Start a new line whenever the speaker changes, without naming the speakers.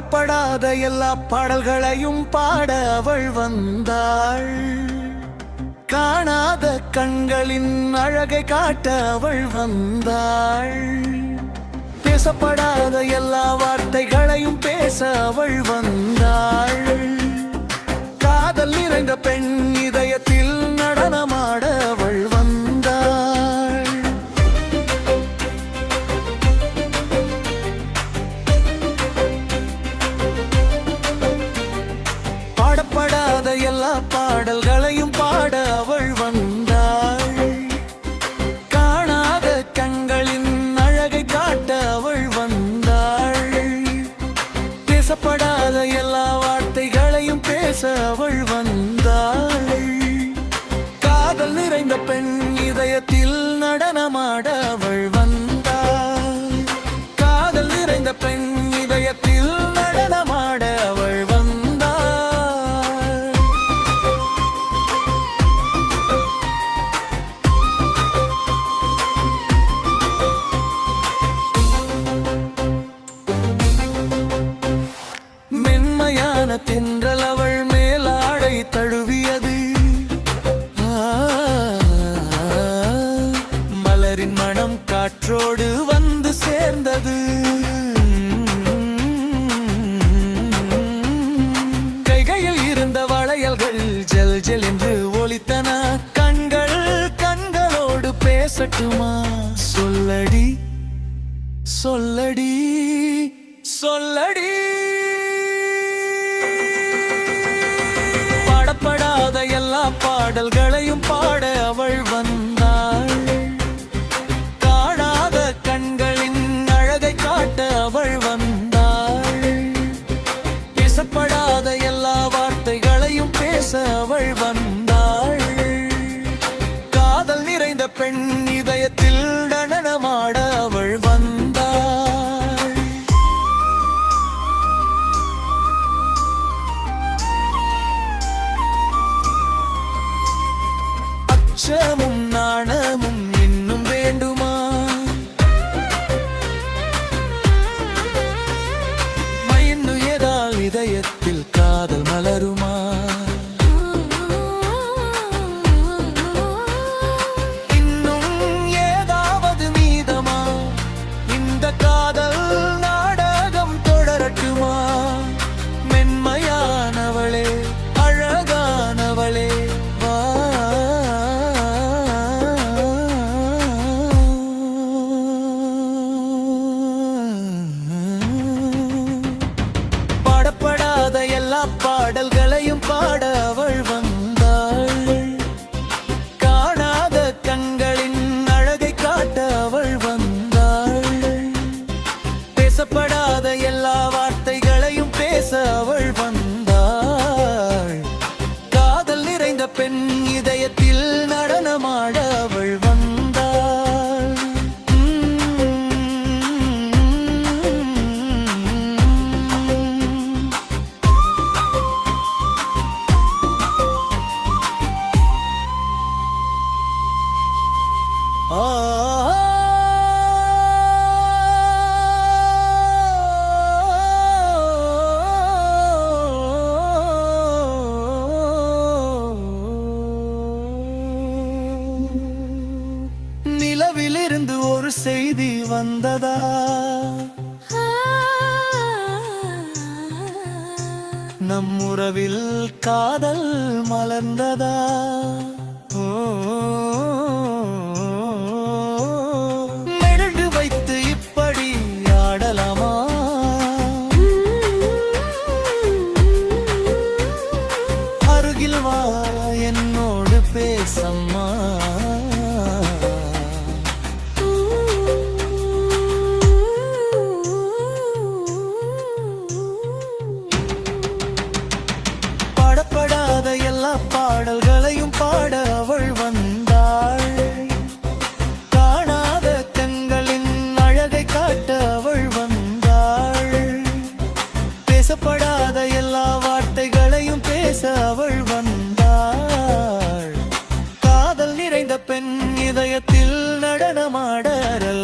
பாடப்படாத எல்லா பாடல்களையும் பாட அவள் வந்தாள். காணாத கண்களின் அழகை காட்ட அவள் வந்தாள். பேசப்படாத எல்லா வார்த்தைகளையும் பேச அவள் வந்தாள். காதல் நிறைந்த பெண் இதயத்தில் நடனமாட அவள் வந்தாள். பாடப்படாத எல்லா பாடல்களையும் பாட அவள் வந்தாள். காணாத கண்களின் அழகை காட்ட அவள் வந்தாள். பேசப்படாத எல்லா வார்த்தைகளையும் பேச அவள் வந்தாள். காதல் நிறைந்த பெண் இதயத்தில் நடனமாட அவள் வந்தாள். காதல் நிறைந்த பெண் இதயத்தில் நடனமாட அவள் வந்தாள். மென்மையான தென்றல் அவள் மேலாடை தழுவியது. மலரின் மனம் காற்றோடு வந்து சேர்ந்தது. கைகையில் இருந்த வளையல்கள் ஜல் ஜல் என்று ஒலித்தன. கண்கள் கண்களோடு பேசட்டுமா? சொல்லடி சொல்லடி சொல்லடி. பாடப்படாத எல்லா பாடல்களையும் பாட அவள் வந்தாள். காணாத கண்களின் அழகை காட்ட அவள் வந்தாள். பேசப்படாத எல்லா வார்த்தைகளையும் பேச அவள் வந்தாள். காதல் நிறைந்த பெண் இதயத்தில் நடனமாட அவள் வந்தாள். அச்சமும் நாணமும் இன்னும் வேண்டுமா? மயன்னுயரால் இதயத்தில் காதல் மலருமா? இன்னும் ஏதாவது மீதமா? இந்த காதல் நாடகம் தொடரட்டுமா? மென்மையானவளே அழகானவளே வா. பாடப்படாத எல்லா பாடல்களையும் பாட அவள் வந்தாள். காணாத கண்களின் அழகை காட்ட அவள் வந்தாள். பேசப்படாத எல்லா வார்த்தைகளையும் பேச அவள் வந்தாள். காதல் நிறைந்த பெண் இதயத்தில் நடனமாட அவள் வந்தாள். நிலவிலிருந்து ஒரு செய்தி வந்ததா? நம் உறவில் காதல் மலர்ந்ததா? மெழுகு வைத்து இப்படி ஆடலாமா? அருகில் வா என்னோடு பேசம்மா. பாடப்படாத எல்லா பாடல்களையும் பாட அவள் வந்தாள். காணாத கண்களின் அழகை காட்ட அவள் வந்தாள். பேசப்படாத எல்லா வார்த்தைகளையும் பேச அவள் வந்தாள். காதல் நிறைந்த பெண் இதயத்தில் நடனமாட அவள்